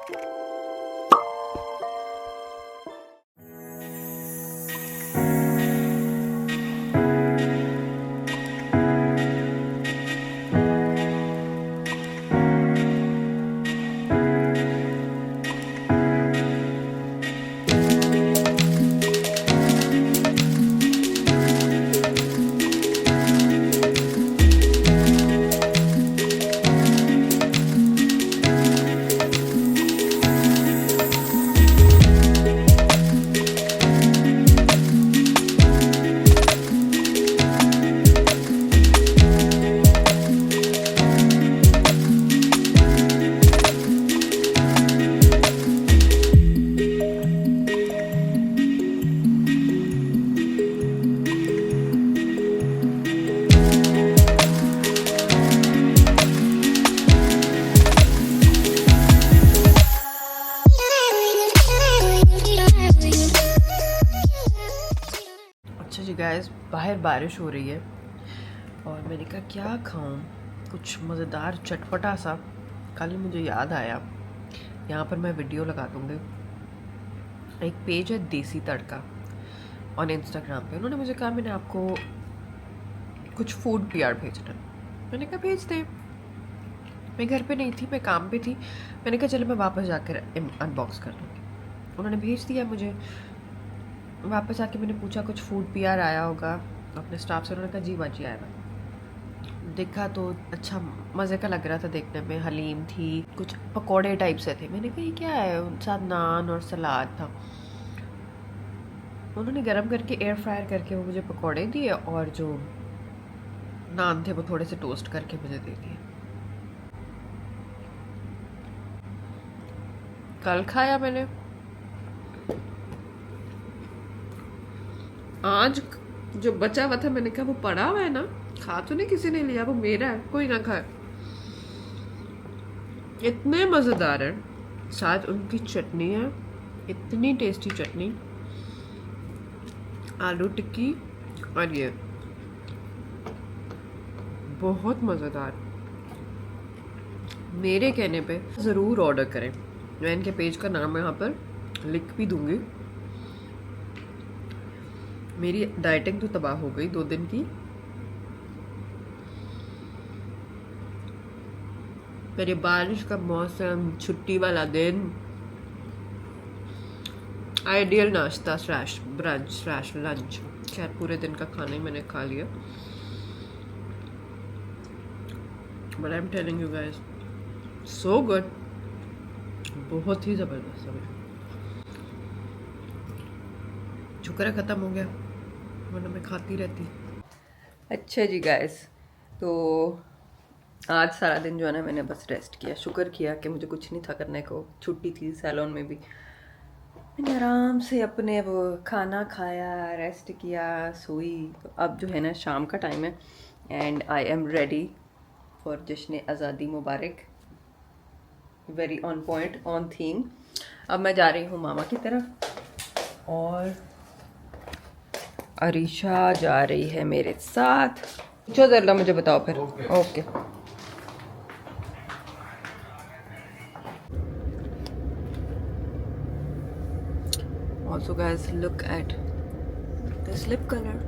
अच्छा जी गाइस, बाहर बारिश हो रही है और मैंने कहा क्या खाऊं, कुछ मज़ेदार चटपटा सा। कल मुझे याद आया, यहाँ पर मैं वीडियो लगा दूँगी। एक पेज है देसी तड़का ऑन इंस्टाग्राम पे, उन्होंने मुझे कहा मैंने आपको कुछ फूड पीआर भेजना। मैंने कहा भेज दे। मैं घर पे नहीं थी, मैं काम पे थी। मैंने कहा चलो मैं वापस जाकर अनबॉक्स कर दूँगी। उन्होंने भेज दिया मुझे। वापस आके मैंने पूछा कुछ फूड पीआर आया होगा अपने स्टाफ से। उन्होंने कहा जी बाजी आएगा। देखा तो अच्छा मज़े का लग रहा था देखने में। हलीम थी, कुछ पकोड़े टाइप से थे। मैंने कहा ये क्या है, उन साथ नान और सलाद था। उन्होंने गरम करके एयर फ्रायर करके वो मुझे पकोड़े दिए और जो नान थे वो थोड़े से टोस्ट करके मुझे दे दिए। कल खाया मैंने, आज जो बचा हुआ था मैंने कहा वो पड़ा हुआ है ना, खा तो नहीं किसी ने लिया, वो मेरा है, कोई ना खाए। इतने मज़ेदार है। साथ उनकी चटनी है, इतनी टेस्टी चटनी, आलू टिक्की, और ये बहुत मज़ेदार। मेरे कहने पे ज़रूर ऑर्डर करें। मैं इनके पेज का नाम यहाँ पर लिख भी दूंगी। मेरी डाइटिंग तो तबाह हो गई 2 दिन की। मेरे बारिश का मौसम, छुट्टी वाला दिन, आइडियल नाश्ता स्लैश ब्रंच स्लैश लंच। खैर पूरे दिन का खाना ही मैंने खा लिया। But I am telling you guys, so good, बहुत ही ज़बरदस्त है। शुक्र है ख़त्म हो गया, वरना मैं खाती रहती। अच्छा जी गाइस, तो आज सारा दिन जो है ना मैंने बस रेस्ट किया। शुक्र किया कि मुझे कुछ नहीं था करने को, छुट्टी थी सैलून में भी। मैंने आराम से अपने वो खाना खाया, रेस्ट किया, सोई। तो अब जो है ना शाम का टाइम है and I am ready for जश्न आज़ादी मुबारक। Very on point, on theme. अब मैं जा रही हूँ मामा की तरफ और अरीशा जा रही है मेरे साथ। जो जरा मुझे बताओ फिर। Okay. Also guys, look at this lip color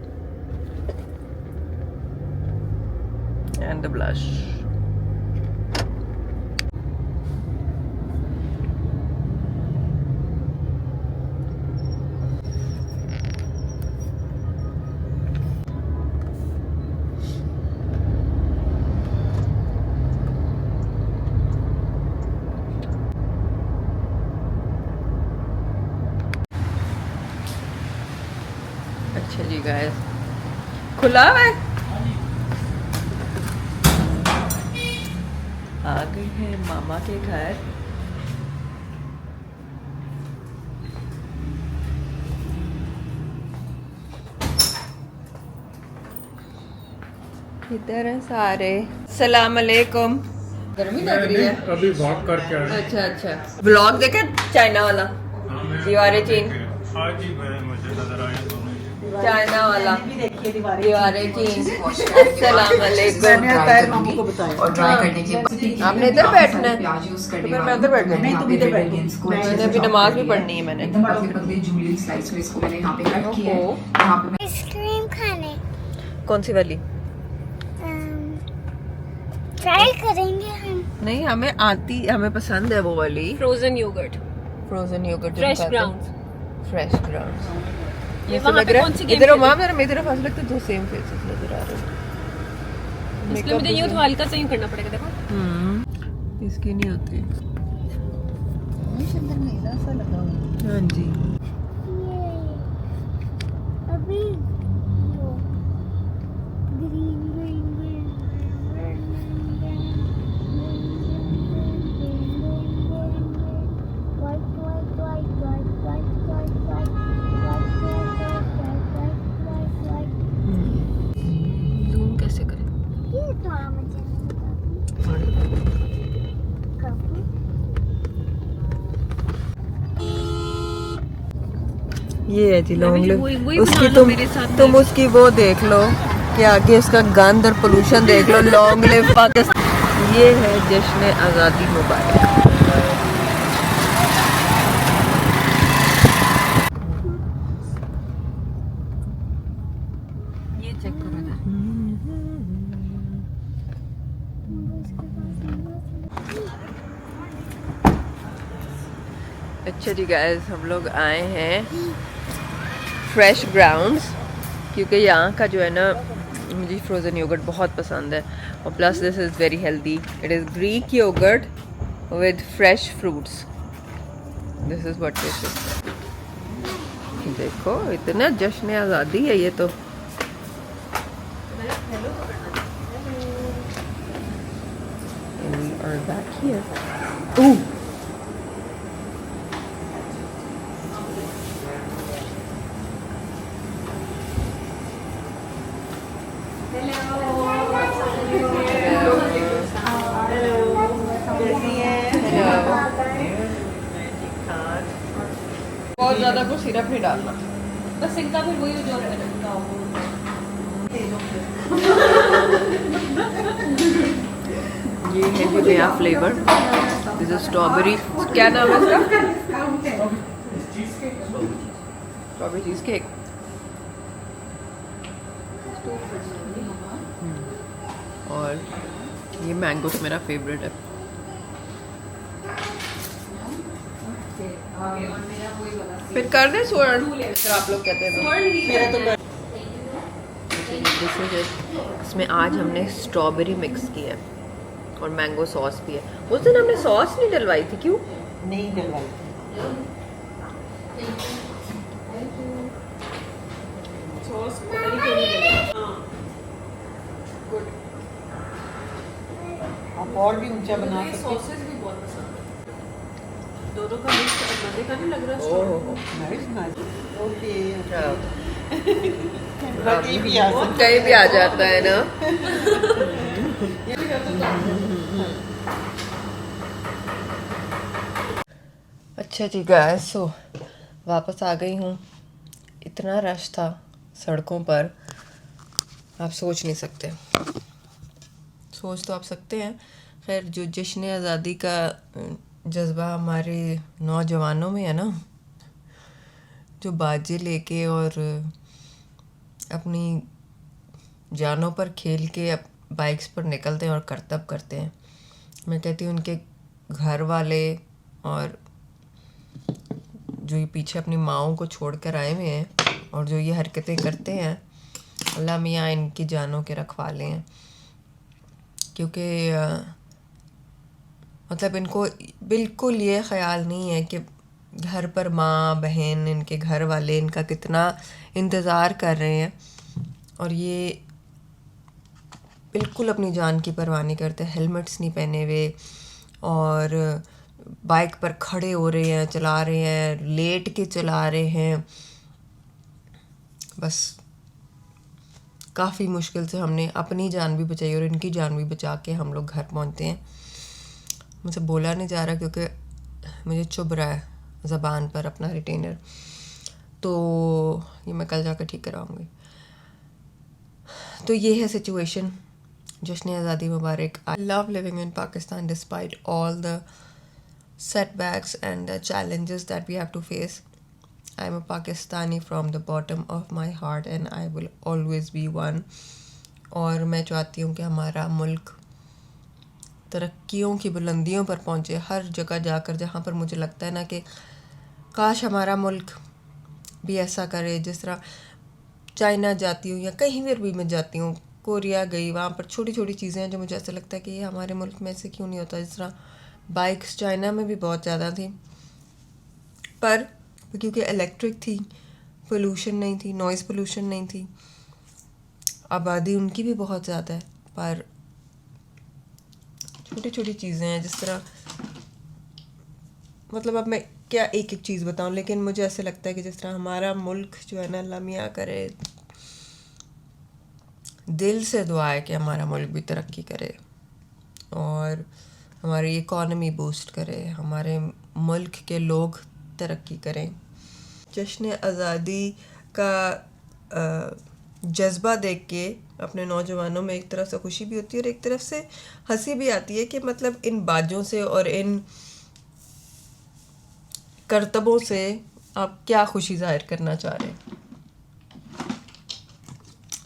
and the blush. अच्छा जी गाइस, खुला है, आ गए हैं मामा के घर। इधर है सारे। सलाम अलैकुम। गर्मी लग रही है अभी वॉक करके आया। अच्छा अच्छा। व्लॉग देखे चाइना वाला, दीवारें चीन, आज ही मुझे नजर आया दोनों। चाइना वाला। देखिए दीवारें की अस्सलाम वालेकुम। मामू को बताया और ड्राई करने के बाद आपने इधर बैठना है? प्याज यूज करने तो फिर मैं वाली उधर बैठ हूं। जाऊंगी। यहाँ पे ingredients को अच्छे मैंने से अभी chop नमाज कर भी लिया पढ़नी है मैंने। एकदम पतले पतले जूलियन स्लाइस में इसको मैंने यहाँ पे कट किया है। यहाँ पे आइसक्रीम खाने कौन सी वाली? ट्राई करेंगे हम। नहीं, हमें पसंद है वो वाली frozen yogurt, frozen yogurt. Fresh grounds. Fresh grounds. ये ये वहाँ लग पे रहा कौन सी है game इधर खेलते माँ मेरी तरफ ऐसा लगता है दो सेम फेसेस नजर आ रहे हैं। इसलिए मुझे यूं तो हल्का सा यूं करना पड़ेगा। देखो इसकी नहीं होती। नीला सा लगा हुआ हाँ जी। ये अभी वो ग्रीन ग्रीन जूम कैसे करें? ये थोड़ा मुझे ये है जी लॉन्ग लिव। वही उसकी बना लो मेरे साथ तुम उसकी वो देख लो कि आगे उसका गंद और पोल्यूशन देख लो। Long live Pakistan. ये है जश्न आज़ादी मुबारक। ये चेक करो ना। अच्छा जी गाइस, हम लोग आए हैं फ्रेश ग्राउंड्स क्योंकि यहाँ का जो है ना, मुझे फ्रोज़न योगर्ट बहुत पसंद है और plus this is very healthy. It is Greek yogurt with fresh fruits. This is what this is. देखो इतना जश्न आज़ादी है ये तो। And we are back here. Ooh. बहुत ज़्यादा कुछ सिरप नहीं डालना। बस इनका फिर वही जो ये है जो नया फ्लेवर। This is strawberry. क्या नाम है इसका? Strawberry cheese cake. और ये मैंगो तो मेरा फेवरेट है। फिर कर दे स्वर्ण, फिर आप लोग कहते हैं इसमें आज हमने स्ट्रॉबेरी मिक्स की है और मैंगो सॉस भी है। उस दिन हमने सॉस नहीं डलवाई थी, क्यों? नहीं डलवाई आप और भी ऊंचा बना सकते सॉसेस भी बहुत पसंद है। दोनों का मिक्स मजे का नहीं लग रहा? ओह, नाइस नाइस ओके कहीं भी आ सकता कहीं भी आ जाता है ना। अच्छा जी गाइस, सो वापस आ गई हूँ। इतना रश था सड़कों पर, आप सोच नहीं सकते। सोच तो आप सकते हैं। खैर, जो जश्न आज़ादी का जज्बा हमारे नौजवानों में है ना, जो बाजे लेके और अपनी जानों पर खेल के बाइक्स पर निकलते हैं और करतब करते हैं। मैं कहती हूँ उनके घर वाले और जो ये पीछे अपनी माँओं को छोड़कर आए हुए हैं और जो ये हरकतें करते हैं, अल्लाह मियाँ इनकी जानों के रखवाले हैं। क्योंकि मतलब इनको बिल्कुल ये ख़्याल नहीं है कि घर पर माँ बहन इनके घर वाले इनका कितना इंतज़ार कर रहे हैं, और ये बिल्कुल अपनी जान की परवाह नहीं करते। हेलमेट्स नहीं पहने हुए और बाइक पर खड़े हो रहे हैं, चला रहे हैं, लेट के चला रहे हैं। बस काफ़ी मुश्किल से हमने अपनी जान भी बचाई और इनकी जान भी बचा के हम लोग घर पहुंचते हैं। मुझे बोला नहीं जा रहा क्योंकि मुझे चुभ रहा है ज़बान पर अपना रिटेनर, तो ये मैं कल जाकर ठीक कराऊंगी। तो ये है सिचुएशन। जश्न आज़ादी मुबारक। I love living in Pakistan despite all the setbacks and the challenges that we have to face. I am a Pakistani from the bottom of my heart and I will always be one. और मैं चाहती हूँ कि हमारा मुल्क तरक्कियों की बुलंदियों पर पहुँचे, हर जगह जाकर जहाँ पर मुझे लगता है ना कि काश हमारा मुल्क भी ऐसा करे। जिस तरह चाइना जाती हूँ या कहीं पर भी मैं जाती हूँ, कोरिया गई, वहाँ पर छोटी छोटी चीज़ें हैं जो मुझे ऐसा लगता है कि ये हमारे मुल्क में ऐसे क्यों नहीं होता। जिस तरह बाइक्स चाइना में भी बहुत ज़्यादा थी, पर क्योंकि इलेक्ट्रिक थी, पोल्यूशन नहीं थी, नॉइज़ पोल्यूशन नहीं थी, आबादी उनकी भी बहुत ज़्यादा है, पर छोटी छोटी चीज़ें हैं। जिस तरह मतलब अब मैं क्या एक एक चीज़ बताऊं, लेकिन मुझे ऐसे लगता है कि जिस तरह हमारा मुल्क जो है ना, अल्लाह मियाँ करे, दिल से दुआ है कि हमारा मुल्क भी तरक्की करे और हमारी इकॉनमी बूस्ट करे, हमारे मुल्क के लोग तरक्की करें। जश्न आज़ादी का जज्बा देख के अपने नौजवानों में एक तरफ से खुशी भी होती है और एक तरफ से हंसी भी आती है कि मतलब इन बाजों से और इन करतबों से आप क्या खुशी जाहिर करना चाह रहे हैं।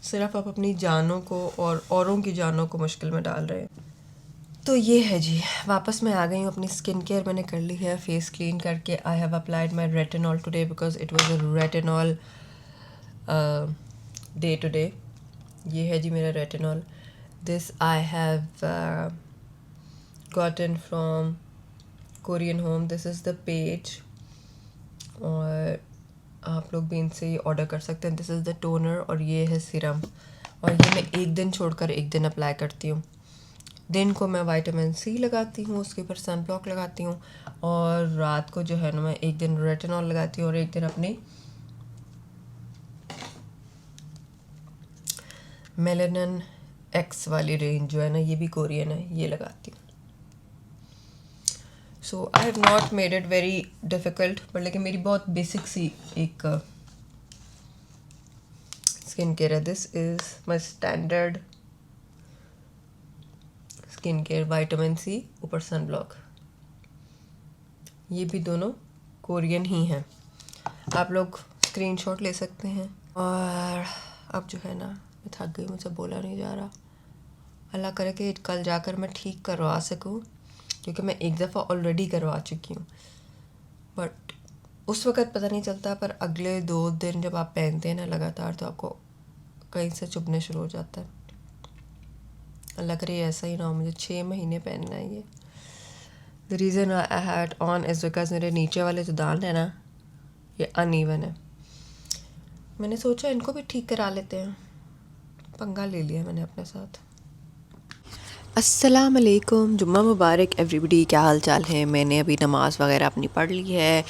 सिर्फ आप अपनी जानों को और औरों की जानों को मुश्किल में डाल रहे हैं। तो ये है जी, वापस मैं आ गई हूँ। अपनी स्किन केयर मैंने कर ली है, फेस क्लीन करके। I have applied my retinol today because it was a retinol day today. ये है जी मेरा retinol. This I have gotten from Korean home. This is the page और आप लोग भी इनसे ये ऑर्डर कर सकते हैं। दिस इज़ द टोनर और ये है सीरम, और ये मैं एक दिन छोड़कर एक दिन अप्लाई करती हूँ। दिन को मैं विटामिन सी लगाती हूँ, उसके ऊपर सन ब्लॉक लगाती हूँ, और रात को जो है ना मैं एक दिन रेटिनॉल लगाती हूँ और एक दिन अपनी मेलानिन एक्स वाली रेंज जो है ना, ये भी कोरियन है, ये लगाती हूँ। So I have not made it very difficult, पर लेकिन मेरी बहुत बेसिक सी एक स्किन केयर है। This is my standard skin care, vitamin C ऊपर सन ब्लॉक। ये भी दोनों कोरियन ही हैं, आप लोग स्क्रीनशॉट ले सकते हैं। और अब जो है ना मैं थक गई, मुझसे बोला नहीं जा रहा। अल्लाह करे कि कल जाकर मैं ठीक करवा सकूं, क्योंकि मैं एक दफ़ा ऑलरेडी करवा चुकी हूँ, बट उस वक़्त पता नहीं चलता, पर अगले 2 दिन जब आप पहनते हैं ना लगातार, तो आपको कहीं से चुभने शुरू हो जाता है। अल्लाह करे ऐसा ही ना हो, मुझे 6 महीने पहनना है ये। The reason I had on is because मेरे नीचे वाले जो दांत है ना, ये अनइवन है। मैंने सोचा इनको भी ठीक करा लेते हैं, पंगा ले लिया मैंने अपने साथ। अस्सलाम वालेकुम, जुम्मा मुबारक एवरीबडी। क्या हाल चाल है? मैंने अभी नमाज़ वगैरह अपनी पढ़ ली है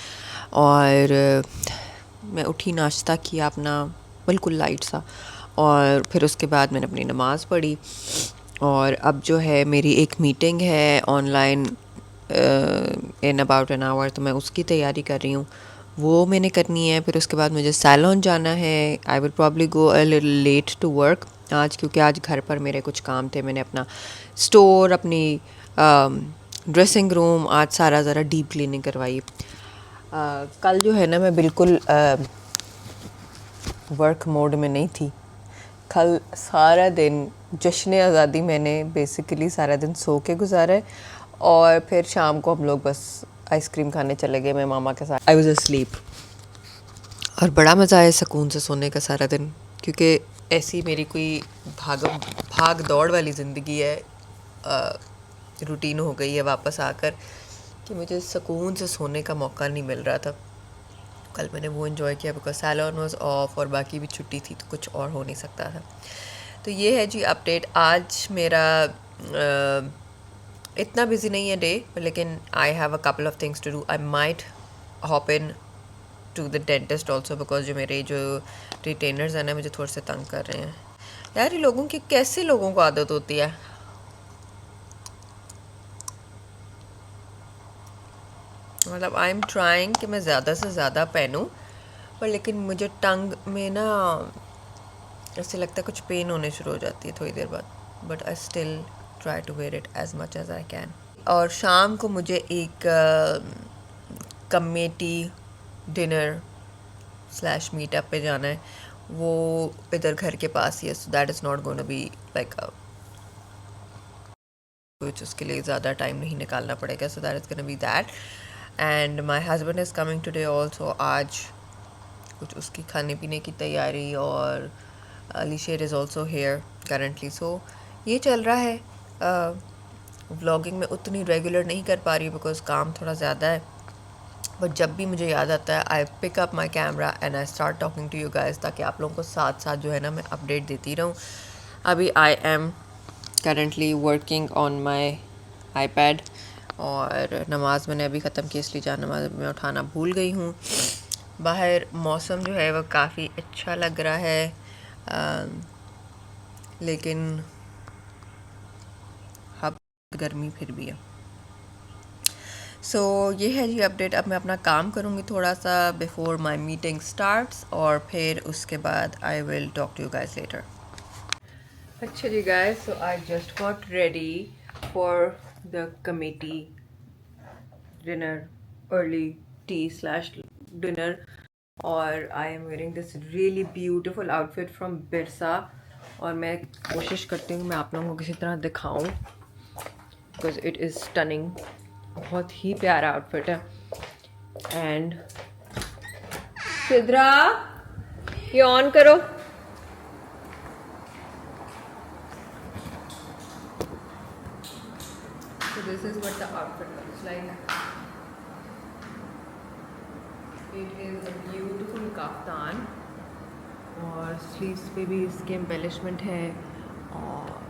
और मैं उठी, नाश्ता किया अपना बिल्कुल लाइट सा, और फिर उसके बाद मैंने अपनी नमाज़ पढ़ी। और अब जो है मेरी एक मीटिंग है online in about an hour, तो मैं उसकी तैयारी कर रही हूँ, वो मैंने करनी है। फिर उसके बाद मुझे सैलून जाना है। I will probably go a little late to work आज, क्योंकि आज घर पर मेरे कुछ काम थे। मैंने अपना स्टोर, अपनी ड्रेसिंग रूम आज सारा ज़रा डीप क्लीनिंग करवाई। कल जो है ना मैं बिल्कुल वर्क मोड में नहीं थी। कल सारा दिन जश्न आज़ादी मैंने बेसिकली सारा दिन सो के गुजारा है, और फिर शाम को हम लोग बस आइसक्रीम खाने चले गए मैं मामा के साथ। आई वाज अस्लीप, और बड़ा मज़ा आया सुकून से सोने का सारा दिन, क्योंकि ऐसी मेरी कोई भाग दौड़ वाली ज़िंदगी है, रूटीन हो गई है वापस आकर, कि मुझे सुकून से सोने का मौका नहीं मिल रहा था। कल मैंने वो एंजॉय किया बिकॉज सैलून वाज ऑफ और बाकी भी छुट्टी थी, तो कुछ और हो नहीं सकता था। तो ये है जी अपडेट। आज मेरा इतना बिजी नहीं है डे, लेकिन I have a couple of things to do. I might hop into the dentist also, because जो मेरे जो रिटेनर्स हैं ना मुझे थोड़े से तंग कर रहे हैं। यार ये लोगों की कैसे लोगों को आदत होती है, मतलब आई एम ट्राइंग कि मैं ज़्यादा से ज़्यादा पहनूं, पर लेकिन मुझे टंग में ना ऐसे लगता है कुछ पेन होने शुरू हो जाती है थोड़ी देर बाद, but I still try to wear it as much as I can. और शाम को मुझे एक कमेटी डिनर / मीटअप पे जाना है, वो इधर घर के पास ही है, so that is not going to be like कुछ उसके लिए ज़्यादा टाइम नहीं निकालना पड़ेगा, so that is going to be that. And my husband is coming today also, आज कुछ उसकी खाने पीने की तैयारी, और Alisher is also here currently. So ये चल रहा है। व्लॉगिंग में उतनी रेगुलर नहीं कर पा रही बिकॉज काम थोड़ा ज़्यादा है, बट जब भी मुझे याद आता है I pick up my camera and I start talking to you guys, ताकि आप लोगों को साथ साथ जो है ना मैं अपडेट देती रहूँ। अभी I am currently working on my iPad, और नमाज़ मैंने अभी ख़त्म की, इसलिए जा नमाज में उठाना भूल गई हूँ। बाहर मौसम जो है वह काफ़ी अच्छा लग रहा है, लेकिन अब गर्मी फिर भी है। सो ये है जी अपडेट। अब मैं अपना काम करूँगी थोड़ा सा बिफोर माई मीटिंग स्टार्ट्स, और फिर उसके बाद I will talk to you guys later. अच्छा जी guys, so I just got ready for the committee dinner, early tea / dinner, और I am wearing this really beautiful outfit from Birsa, और मैं कोशिश करती हूँ मैं आप लोगों को किसी तरह दिखाऊँ बिकॉज इट इज़ स्टनिंग। बहुत ही प्यारा आउटफिट है। एंड सिद्रा ये ऑन करो। So this is what the outfit looks like. It is a beautiful kaftan, और स्लीव्स पे भी इसके एम्बेलिशमेंट है, और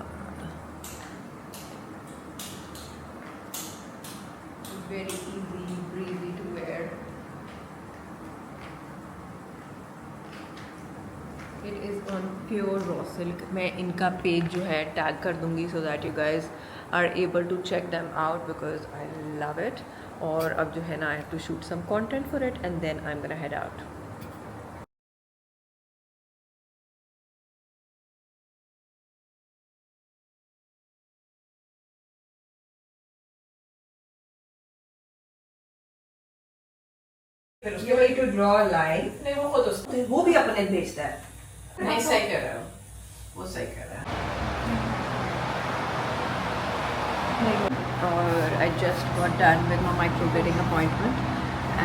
very easy breezy to wear. It is on pure raw silk. मैं इनका पेज जो है टैग कर दूंगी so that you guys are able to check them out because I love it. और अब जो है ना I have to shoot some content for it and then I'm gonna head out. You need to draw a line. नहीं वो खुद उसको वो भी अपने भेजता है. नहीं सही कर रहा हूँ, वो सही कर रहा है। और I just got done with my microblading appointment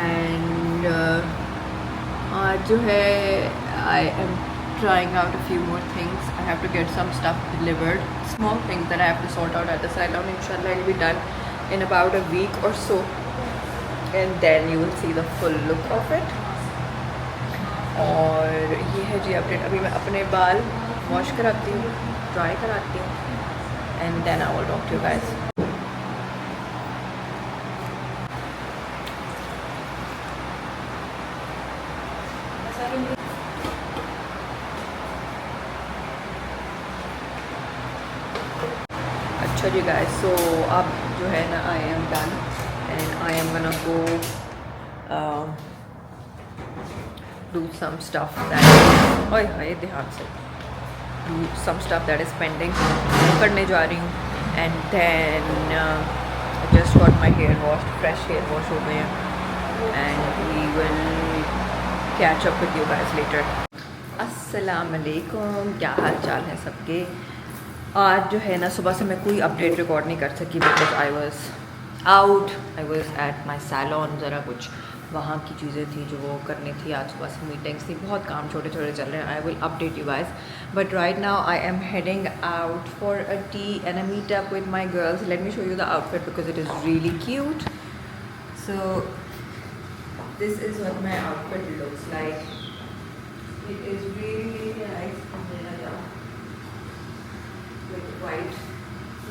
and आज जो है I am trying out a few more things. I have to get some stuff delivered, small things that I have to sort out at the salon. Inshallah it will be done in about a week or so, and then you will see the full look of it. और ये है जी update. अभी मैं अपने बाल wash कराती हूँ, dry कराती हूँ, and then I will talk to you guys. अच्छा जी गाइस, सो अब जो है ना I am done and I am gonna go do some stuff that ओए हाय ध्यान से do some stuff that is pending करने जा रही हूँ, and then I just got my hair washed, fresh hair wash हो गए हैं, and we will catch up with you guys later. अस्सलाम वालेकुम, क्या हाल चाल है सबके। आज जो है ना सुबह से मैं कोई अपडेट रिकॉर्ड नहीं कर सकी because I was out, I was at my salon, ज़रा कुछ वहाँ की चीज़ें थी जो वो करनी थी। आज सुबह से मीटिंग्स थी, बहुत काम छोटे छोटे चल रहे हैं। I will update you guys, but right now I am heading out for a tea and a meet up with my girls. Let me show you the outfit because it is really cute. So this is what my outfit looks like. It is really nice with white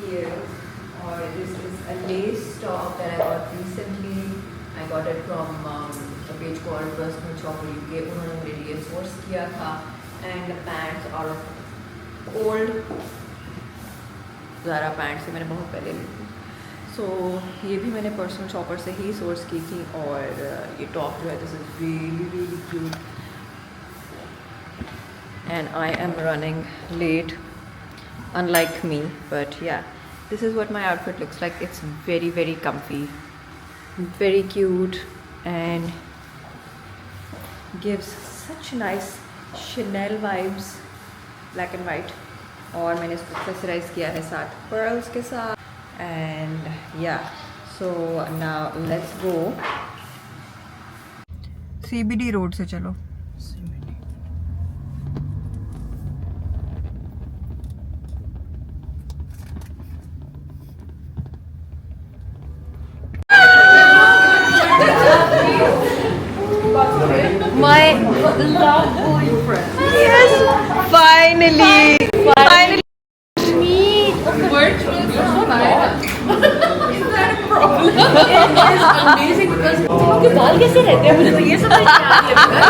ears, or this is a lace top that I got recently. I got it from a page called Personal Shopper UK. उन्होंने मेरे लिए source किया था, and the pants are old Zara pants से मैंने बहुत पहले ली थी. So ये भी मैंने Personal Shopper से ही source की थी, और ये top जो है this is really really cute. and I am running late, unlike me. But yeah, this is what my outfit looks like. It's very, very comfy, very cute, and gives such nice Chanel vibes, black and white. और मैंने इसको accessorise किया है साथ pearls के साथ. And या so now let's go. CBD road से चलो. My love boyfriend. Yes, finally. Amazing because आपके बाल कैसे रहते हैं मुझे तो ये समझ नहीं आ रहा.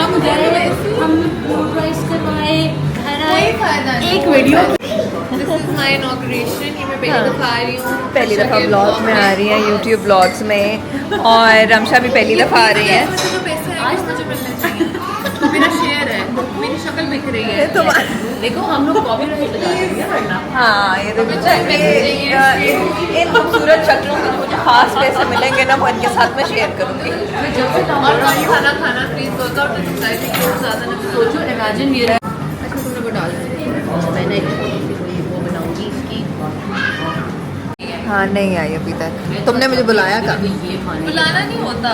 हम गए, हम बोट राइड करवाए, घर आए, एक video. This is my inauguration. ये मैं पहली दफ़ा आ रही हूँ. पहली दफ़ा ब्लॉग्स में आ रही हैं, YouTube ब्लॉग्स में, और रमशा भी पहली दफ़ा आ रही है. जो पैसा है आज मुझे मिलना चाहिए. मेरा शेयर है, मेरी शक्ल बिक रही है. देखो हम लोग कॉपीराइट लगा देंगे वरना. हाँ, ये देखो इन खूबसूरत शक्लों में मुझे खास पैसे मिलेंगे ना, मैं इनके साथ में शेयर करूँगी. जब से खाना खाना प्लीज वर्कआउट एक्सरसाइज बहुत ज़्यादा ना सोचो. इमेजिन ये अच्छा तुमने वो डाल दिया. मैंने वो बनाऊंगी इसकी. हाँ, नहीं आई अभी तक. तुमने मुझे बुलाया था? बुलाना नहीं होता,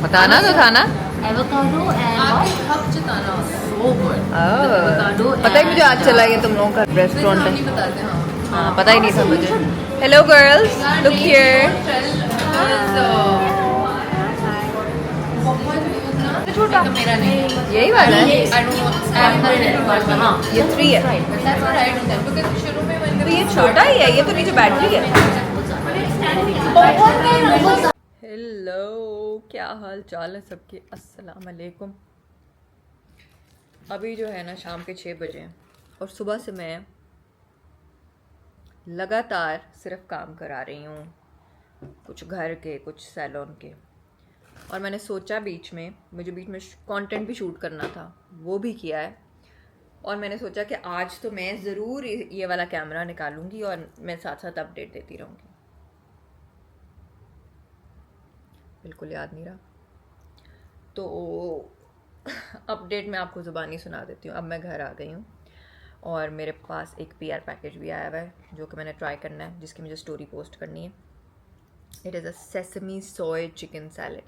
बताना तो था ना. एवोकाडो एंड हक जताना होता है. So good. एवोकाडो पता ही मुझे आज चला ये तुम लोगों का रेस्टोरेंट है. नहीं बताते. हाँ हाँ, पता ही नहीं था मुझे. Hello girls, look here. छोटा मेरा नहीं. यही वाला है. I don't know. हाँ ये 3 है. That's what I don't know because शुरू में मैंने तो ये छोटा ही है, ये तो नीचे बैटरी है. हेलो, क्या हाल चाल है सबके. अस्सलाम वालेकुम. अभी जो है ना शाम के 6 बजे हैं और सुबह से मैं लगातार सिर्फ काम करा रही हूँ, कुछ घर के, कुछ सैलून के. और मैंने सोचा बीच में कंटेंट भी शूट करना था, वो भी किया है. और मैंने सोचा कि आज तो मैं ज़रूर ये वाला कैमरा निकालूंगी और मैं साथ साथ अपडेट देती रहूँगी. बिल्कुल याद नहीं रहा तो अपडेट मैं आपको ज़ुबानी सुना देती हूँ. अब मैं घर आ गई हूँ और मेरे पास एक PR पैकेज भी आया हुआ है जो कि मैंने ट्राई करना है, जिसकी मुझे स्टोरी पोस्ट करनी है. It is a sesame soy chicken salad.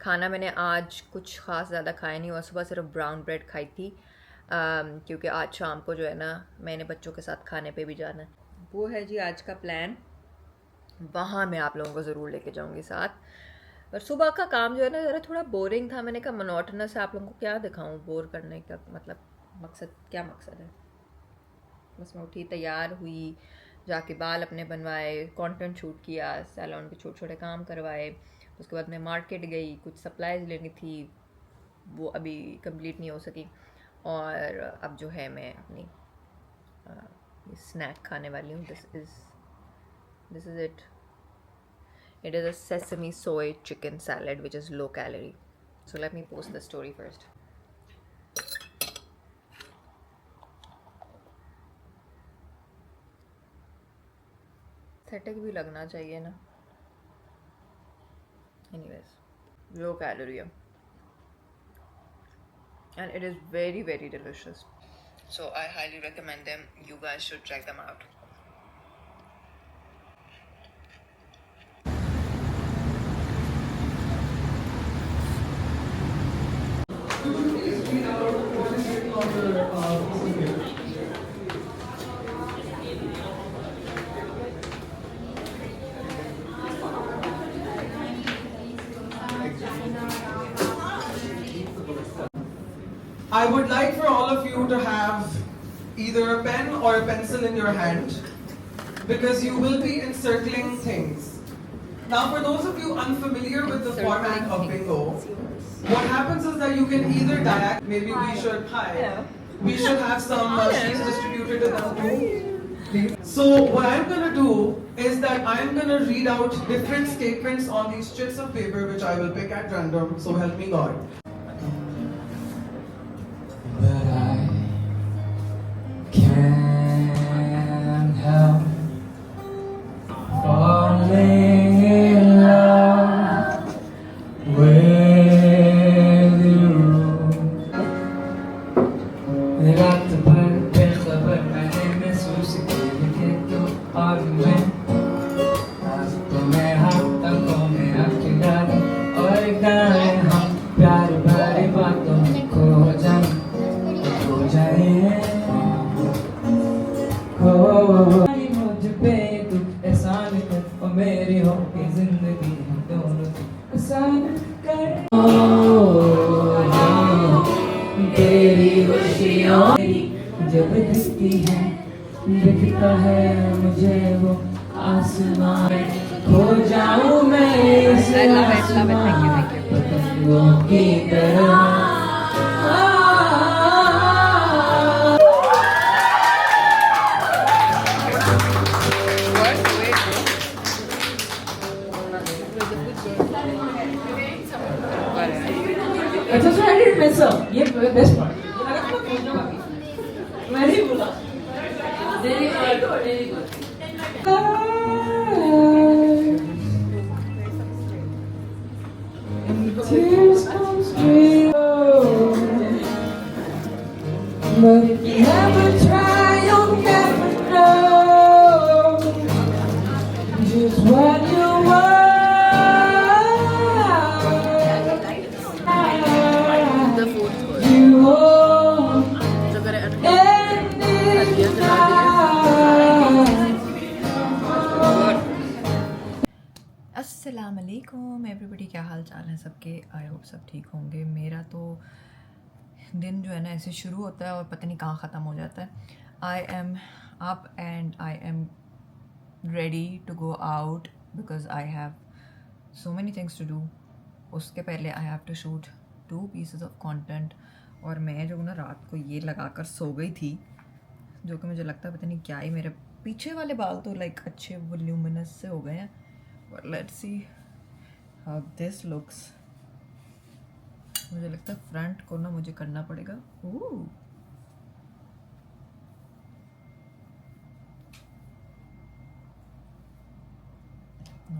खाना मैंने आज कुछ ख़ास ज़्यादा खाया नहीं, और सुबह सिर्फ ब्राउन ब्रेड खाई थी क्योंकि आज शाम को जो है ना मैंने बच्चों के साथ खाने पे भी जाना है. वो है जी आज का प्लान. वहाँ मैं आप लोगों को ज़रूर लेके जाऊँगी साथ. पर सुबह का काम जो है ना ज़रा थोड़ा बोरिंग था. मैंने कहा मोनोटोनस है, आप लोगों को क्या दिखाऊँ. बोर करने का मतलब क्या मकसद है. बस मैं उठी, तैयार हुई, जाके बाल अपने बनवाए, कंटेंट शूट किया, सैलून के छोटे छोटे काम करवाए. उसके बाद मैं मार्केट गई, कुछ सप्लाईज लेनी थी, वो अभी कंप्लीट नहीं हो सकी. और अब जो है मैं अपनी स्नैक खाने वाली हूँ. This is it. It is a sesame soy chicken salad which is low calorie. So let me post the story first. Aesthetic भी लगना चाहिए ना. Anyways, low calorie है. And it is very, very delicious. So I highly recommend them. You guys should check them out. I would like for all of you to have either a pen or a pencil in your hand because you will be encircling things. Now for those of you unfamiliar with the format of bingo, what happens is that you can either maybe we should have some sheets distributed to them too. So what I'm going to do is that I'm going to read out different statements on these strips of paper which I will pick at random, so help me God. But I रात भर बेखबर मैंने महसूस किया तो और मैं आज तो मैं हाथों में अकेला और गाए हम प्यार भरी बातों में खो जाए मुझ पे तू एहसान कर और मेरी हो के जिंदगी हम दोनों आसान कर तेरी खुशियों जब दिखती है दिखता है मुझे वो आसमान खो जाऊं मैं इस आसमान पतंगों की तरह अच्छा सो आई डिड मिस अप ये बेस्ट पार्ट मैंने बोला very good tears come straight but if you never try you'll never know just what you want. अस्सलाम वालेकुम एवरीबडी, क्या हाल चाल है सबके। आई होप सब ठीक होंगे। मेरा तो दिन जो है ना ऐसे शुरू होता है और पता नहीं कहाँ ख़त्म हो जाता है। I am up and I am ready to go out because I have so many things to do. उसके पहले I have to shoot 2 pieces of content. और मैं जो ना रात को ये लगा कर सो गई थी, जो कि मुझे लगता है पता नहीं क्या ही, मेरे पीछे वाले बाल तो लाइक अच्छे वॉल्यूमिनस से हो गए हैं। But let's see how this looks. मुझे लगता है फ्रंट को ना मुझे करना पड़ेगा।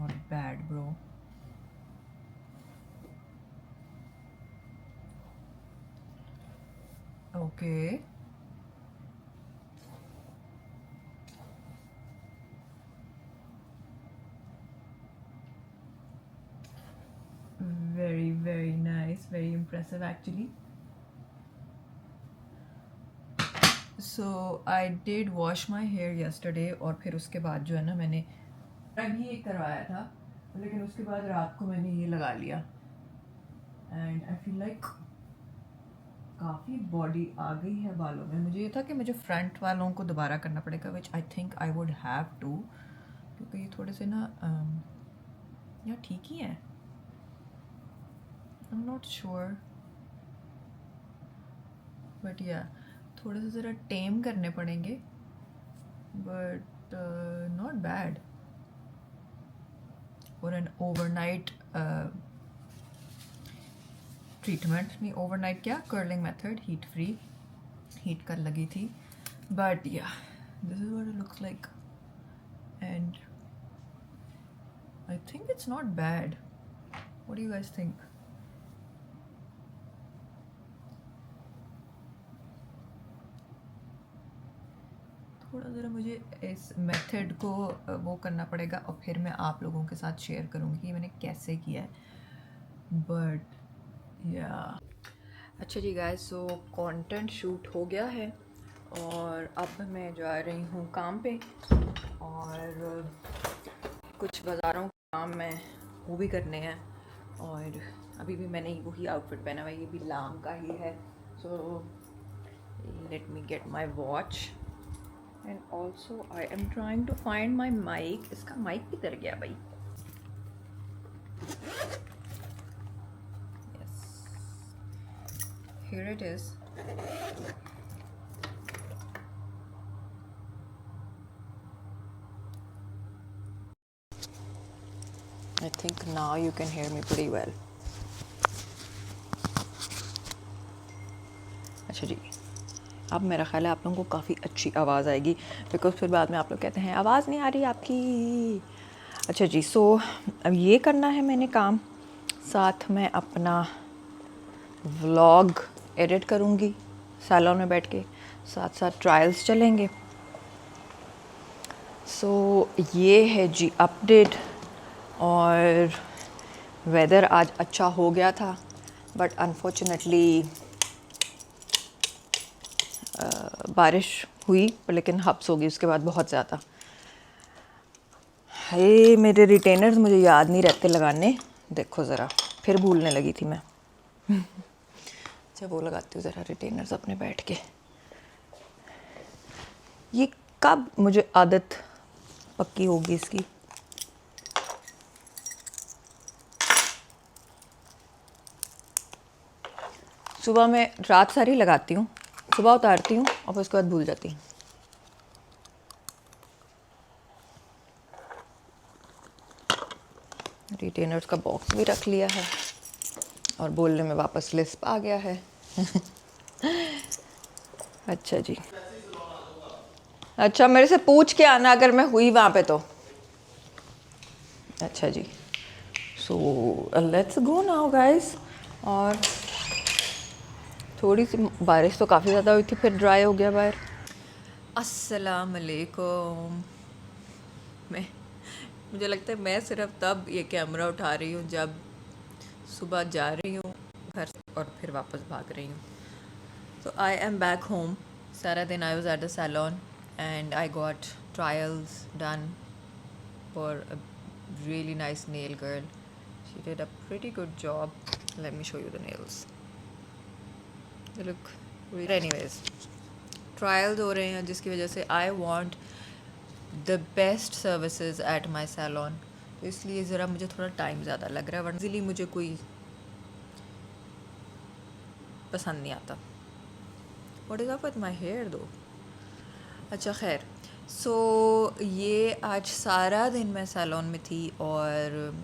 Not bad, bro. Okay. Very nice, very impressive actually. So I did wash my hair yesterday और फिर उसके बाद जो है ना मैंने अभी ये करवाया था, लेकिन उसके बाद रात को मैंने ये लगा लिया एंड आई फील लाइक काफ़ी बॉडी आ गई है बालों में। मुझे ये था कि मुझे फ्रंट वालों को दोबारा करना पड़ेगा, which I think I would have to, क्योंकि ये थोड़े से ना यार ठीक ही हैं। I'm not sure, but yeah, थोड़े से ज़रा टेम करने पड़ेंगे, but not bad for an overnight treatment। नहीं overnight क्या, curling method, heat free, heat कर लगी थी, but yeah, this is what it looks like and I think it's not bad. What do you guys think? थोड़ा ज़रा मुझे इस method को वो करना पड़ेगा और फिर मैं आप लोगों के साथ शेयर करूँगी कि मैंने कैसे किया है। बट या अच्छा जी गाइस, सो कंटेंट शूट हो गया है और अब मैं जा रही हूँ काम पे और कुछ बाज़ारों के काम मैं वो भी करने हैं। और अभी भी मैंने वही आउटफिट पहना हुआ है, ये भी लाम का ही है। So let me get my watch and also I am trying to find my mic. इसका mic किधर गया भाई? Yes, here it is. I think now you can hear me pretty well. अच्छा जी, अब मेरा ख्याल है आप लोगों को काफ़ी अच्छी आवाज़ आएगी, बिकॉज फिर बाद में आप लोग कहते हैं आवाज़ नहीं आ रही आपकी। अच्छा जी, सो अब ये करना है मैंने काम साथ में अपना व्लॉग एडिट करूँगी सैलून में बैठ के, साथ साथ ट्रायल्स चलेंगे। सो ये है जी अपडेट। और वेदर आज अच्छा हो गया था, बट अनफॉर्चुनेटली बारिश हुई, लेकिन हब्स होगी उसके बाद बहुत ज़्यादा। हे मेरे रिटेनर्स मुझे याद नहीं रहते लगाने, देखो ज़रा फिर भूलने लगी थी मैं। अच्छा वो लगाती हूँ ज़रा रिटेनर्स अपने बैठ के। ये कब मुझे आदत पक्की होगी इसकी? सुबह मैं रात सारी लगाती हूँ, सुबह उतारती हूँ और फिर उसके बाद भूल जाती हूँ। रिटेनर्स का बॉक्स भी रख लिया है और बोलने में वापस लिस्प आ गया है। अच्छा जी, अच्छा मेरे से पूछ के आना अगर मैं हुई वहाँ पे तो। अच्छा जी, so let's go now guys. और थोड़ी सी बारिश तो काफ़ी ज़्यादा हुई थी, फिर ड्राई हो गया बाहर। अस्सलाम वालेकुम। मुझे लगता है मैं सिर्फ तब ये कैमरा उठा रही हूँ जब सुबह जा रही हूँ घर और फिर वापस भाग रही हूँ। तो आई एम बैक होम। सारा दिन I was at the salon and I got trials done for a really nice nail girl. She did a pretty good job. Let me show you the nails. They look really... Anyways, trials हो रहे हैं जिसकी वजह से I want the best services at my salon. तो इसलिए ज़रा मुझे थोड़ा टाइम ज़्यादा लग रहा है, वरना इजीली मुझे कोई पसंद नहीं आता। What is up with my hair though? अच्छा खैर, सो ये आज सारा दिन मैं सैलून में थी और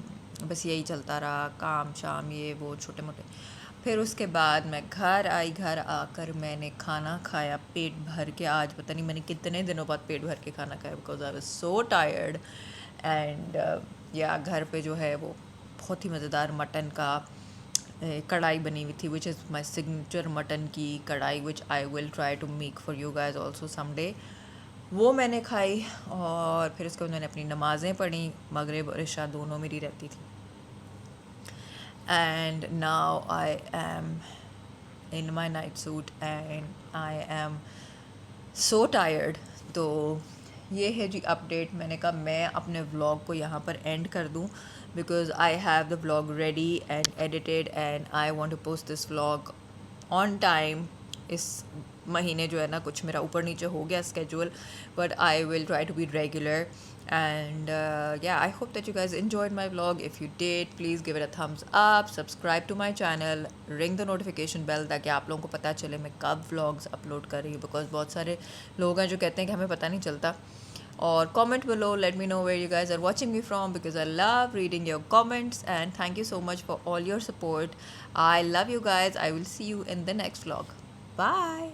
बस यही चलता रहा, काम शाम ये वो छोटे मोटे। फिर उसके बाद मैं घर आई, घर आकर मैंने खाना खाया पेट भर के। आज पता नहीं मैंने कितने दिनों बाद पेट भर के खाना खाया, because I was so tired. And या घर पे जो है वो बहुत ही मज़ेदार मटन का कढ़ाई बनी हुई थी, which is my signature mutton की कढ़ाई, which I will try to make for you guys also someday. वो मैंने खाई और फिर उसके बाद मैंने अपनी नमाज़ें पढ़ी, मगरिब और इशा दोनों मेरी रहती थी। And now I M in my night suit and I am so tired. तो ये है जी अपडेट। मैंने कहा मैं अपने व्लॉग को यहाँ पर एंड कर दूँ, because I have the vlog ready and edited and I want to post this vlog on time. इस महीने जो है ना कुछ मेरा ऊपर नीचे हो गया schedule, but I will try to be regular. And yeah, I hope that you guys enjoyed my vlog. If you did, please give it a thumbs up, subscribe to my channel, ring the notification bell ताकि आप लोगों को पता चले मैं कब vlogs upload कर रही हूँ, because बहुत सारे लोग हैं जो कहते हैं कि हमें पता नहीं चलता। Or comment below, let me know where you guys are watching me from, because I love reading your comments. And thank you so much for all your support. I love you guys. I will see you in the next vlog. Bye.